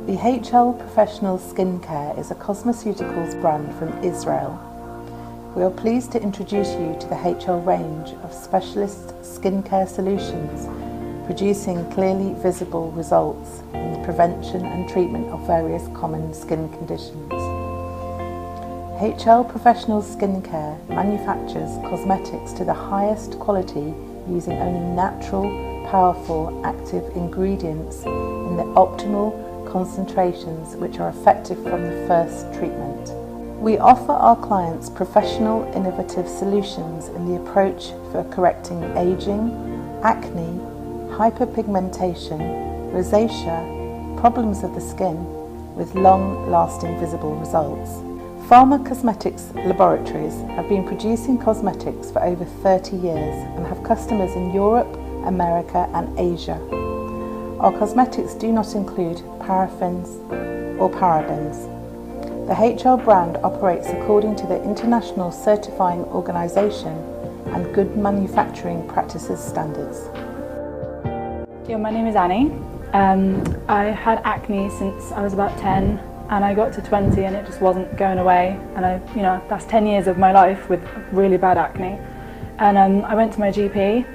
The HL Professional Skincare is a cosmeceuticals brand from Israel. We are pleased to introduce you to the HL range of specialist skincare solutions, producing clearly visible results in the prevention and treatment of various common skin conditions. HL Professional Skincare manufactures cosmetics to the highest quality using only natural, powerful, active ingredients in the optimal concentrations which are effective from the first treatment. We offer our clients professional, innovative solutions in the approach for correcting aging, acne, hyperpigmentation, rosacea, problems of the skin with long-lasting visible results. Pharma Cosmetics Laboratories have been producing cosmetics for over 30 years and have customers in Europe, America and Asia. Our cosmetics do not include paraffins or parabens. The HL brand operates according to the International Certifying Organisation and Good Manufacturing Practices standards. Yeah, my name is Annie. I had acne since I was about 10 and I got to 20 and it just wasn't going away, and that's 10 years of my life with really bad acne. And I went to my GP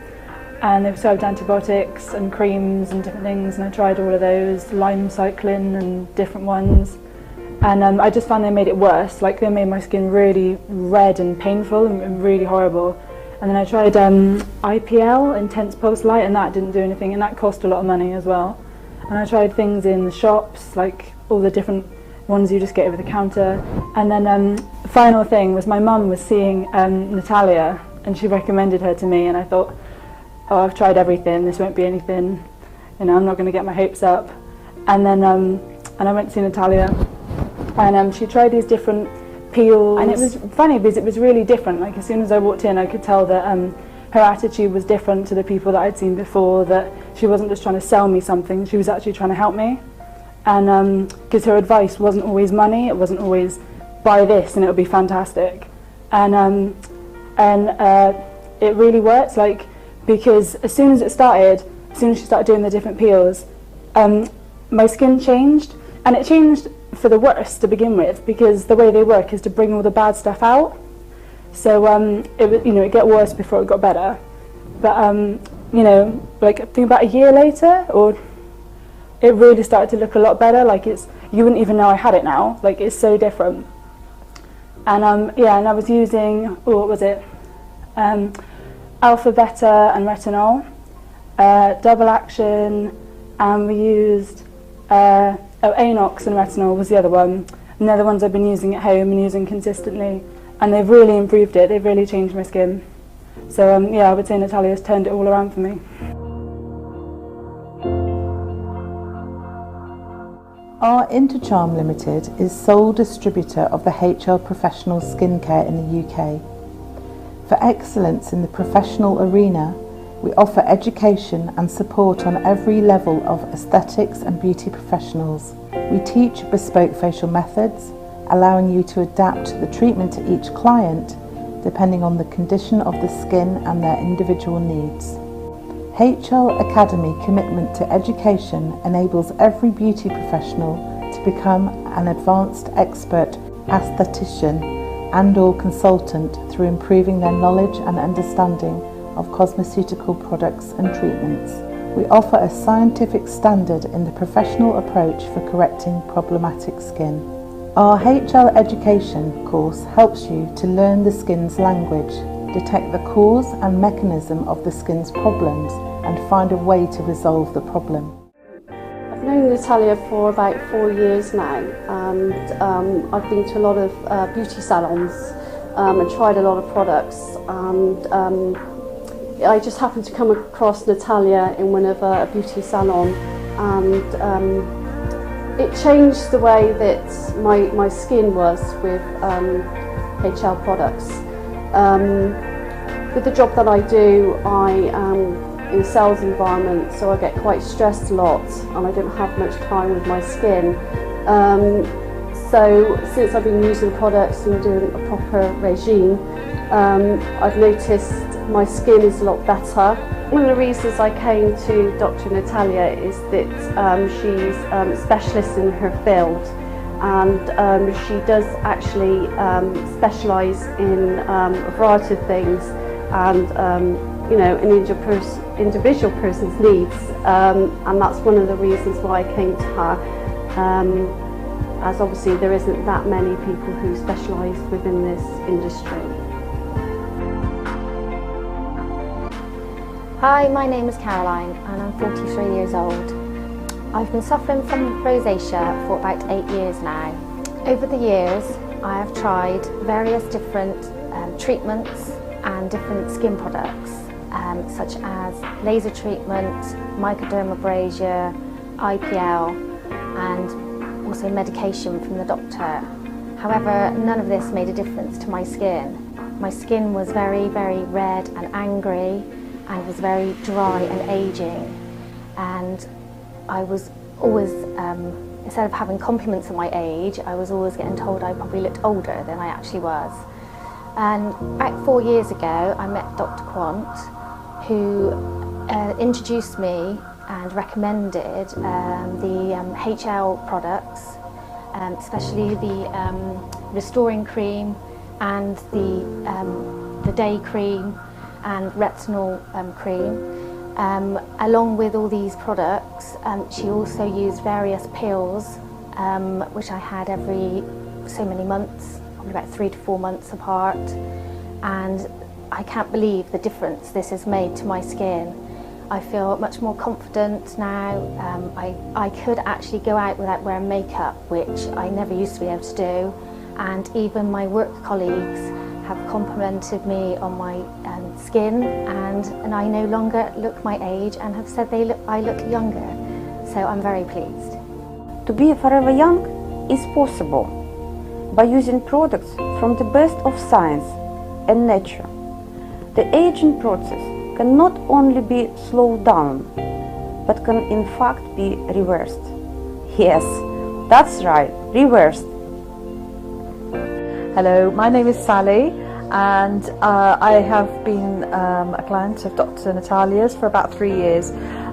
and they prescribed antibiotics and creams and different things, and I tried all of those, lime cycling and different ones, and I just found they made it worse. Like, they made my skin really red and painful and really horrible. And then I tried IPL, Intense Pulse Light, and that didn't do anything, and that cost a lot of money as well. And I tried things in the shops, like all the different ones you just get over the counter. And then the final thing was my mum was seeing Natalia, and she recommended her to me, and I thought, oh, I've tried everything, this won't be anything, I'm not going to get my hopes up. And then and I went to see Natalia, and she tried these different peels, and it was funny because it was really different. Like, as soon as I walked in I could tell that her attitude was different to the people that I'd seen before, that she wasn't just trying to sell me something, she was actually trying to help me. And because her advice wasn't always money, it wasn't always buy this and it'll be fantastic. And it really worked, like, because as soon as she started doing the different peels, my skin changed, and it changed for the worse to begin with, because the way they work is to bring all the bad stuff out. So it get worse before it got better. But like, I think about a year later, or it really started to look a lot better. Like, you wouldn't even know I had it now. Like, it's so different. And and I was using, what was it? Alpha, beta and retinol, double action, and we used A-NOX and retinol was the other one. And they're the ones I've been using at home and using consistently, and they've really improved it. They've really changed my skin. So I would say Natalia's turned it all around for me. Our Intercharm Limited is sole distributor of the HL Professional Skincare in the UK. For excellence in the professional arena, we offer education and support on every level of aesthetics and beauty professionals. We teach bespoke facial methods, allowing you to adapt the treatment to each client depending on the condition of the skin and their individual needs. HL Academy commitment to education enables every beauty professional to become an advanced expert aesthetician and/or consultant through improving their knowledge and understanding of cosmeceutical products and treatments. We offer a scientific standard in the professional approach for correcting problematic skin. Our HL Education course helps you to learn the skin's language, detect the cause and mechanism of the skin's problems, and find a way to resolve the problem. I've known Natalia for about 4 years now, and I've been to a lot of beauty salons and tried a lot of products, and I just happened to come across Natalia in one of a beauty salon, and it changed the way that my skin was with HL products. With the job that I do, I am in a sales environment, so I get quite stressed a lot and I don't have much time with my skin. So since I've been using products and doing a proper regime, I've noticed my skin is a lot better. One of the reasons I came to Dr. Natalia is that she's a specialist in her field, and she does actually specialise in a variety of things, and you know, an individual person's needs, and that's one of the reasons why I came to her, as obviously there isn't that many people who specialise within this industry. Hi, my name is Caroline and I'm 43 years old. I've been suffering from rosacea for about 8 years now. Over the years I have tried various different treatments and different skin products, such as laser treatment, microdermabrasion, IPL and also medication from the doctor. However, none of this made a difference to my skin. My skin was very, very red and angry, and was very dry and aging, and I was always, instead of having compliments on my age, I was always getting told I probably looked older than I actually was. And about 4 years ago I met Dr. Quant, who introduced me and recommended the HL products, especially the restoring cream and the day cream and retinol cream. Along with all these products, she also used various pills, which I had every so many months, probably about 3 to 4 months apart, and I can't believe the difference this has made to my skin. I feel much more confident now. I could actually go out without wearing makeup, which I never used to be able to do, and even my work colleagues have complimented me on my skin, and I no longer look my age and have said I look younger, so I'm very pleased. To be forever young is possible by using products from the best of science and nature. The aging process can not only be slowed down, but can in fact be reversed. Yes, that's right, reversed. Hello, my name is Sally, and I have been a client of Dr. Natalia's for about 3 years.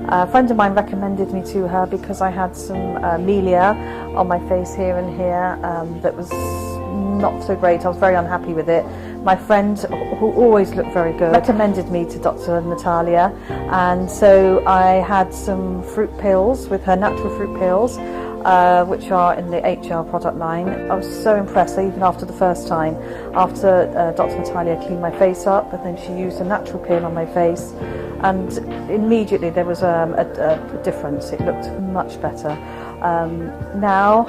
A friend of mine recommended me to her because I had some melia on my face here and here that was not so great. I was very unhappy with it. My friend, who always looked very good, recommended me to Dr. Natalia, and so I had some fruit pills with her natural fruit pills, which are in the HL product line. I was so impressed, even after the first time, after Dr. Natalia cleaned my face up, and then she used a natural peel on my face, and immediately there was a difference. It looked much better. Now,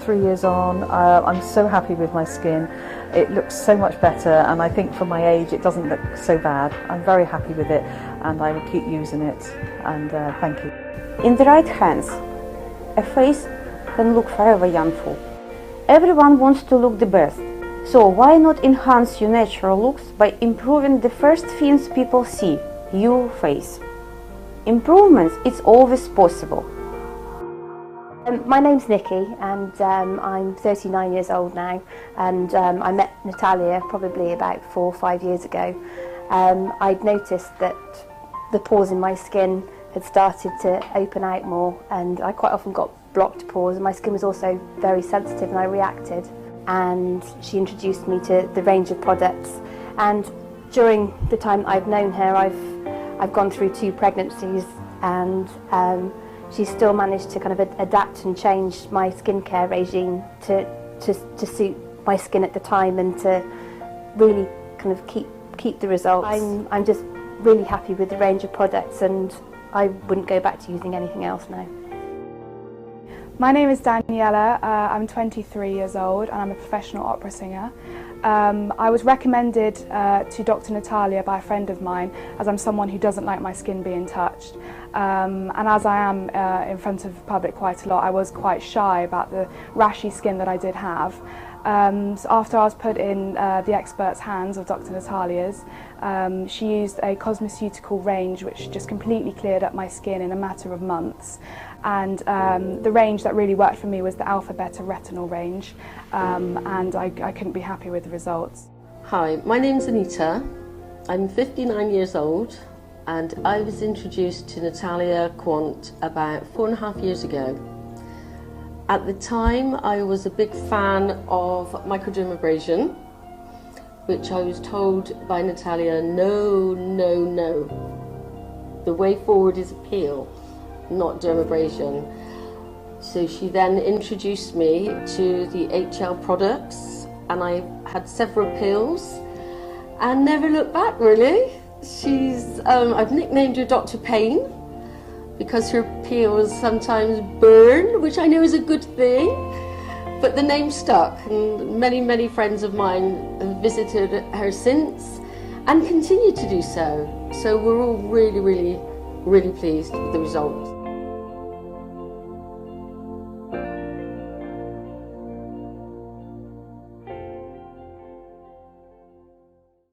3 years on, I'm so happy with my skin. It looks so much better, and I think for my age it doesn't look so bad. I'm very happy with it, and I will keep using it, and thank you. In the right hands, a face can look forever youngful. Everyone wants to look the best, so why not enhance your natural looks by improving the first things people see, your face? Improvements, it's always possible. My name's Nikki, and I'm 39 years old now, and I met Natalia probably about 4 or 5 years ago. I'd noticed that the pores in my skin had started to open out more, and I quite often got blocked pores, and my skin was also very sensitive and I reacted. And she introduced me to the range of products, and during the time that I've known her I've gone through 2 pregnancies, and she's still managed to kind of adapt and change my skincare regime to suit my skin at the time, and to really kind of keep the results. I'm just really happy with the range of products, and I wouldn't go back to using anything else now. My name is Daniela, I'm 23 years old and I'm a professional opera singer. I was recommended to Dr. Natalia by a friend of mine, as I'm someone who doesn't like my skin being touched. And as I am in front of the public quite a lot, I was quite shy about the rashy skin that I did have. So after I was put in the expert's hands of Dr. Natalia's, she used a cosmeceutical range which just completely cleared up my skin in a matter of months. And the range that really worked for me was the Alpha Beta Retinol range, and I couldn't be happy with the results. Hi, my name's Anita. I'm 59 years old. and I was introduced to Natalia Quant about 4.5 years ago. At the time, I was a big fan of microdermabrasion, which I was told by Natalia, no, no, no. The way forward is a peel, not dermabrasion. So she then introduced me to the HL products, and I had several peels and never looked back really. I've nicknamed her Dr. Pain because her peels sometimes burn, which I know is a good thing, but the name stuck, and many friends of mine have visited her since and continue to do so. So we're all really pleased with the results.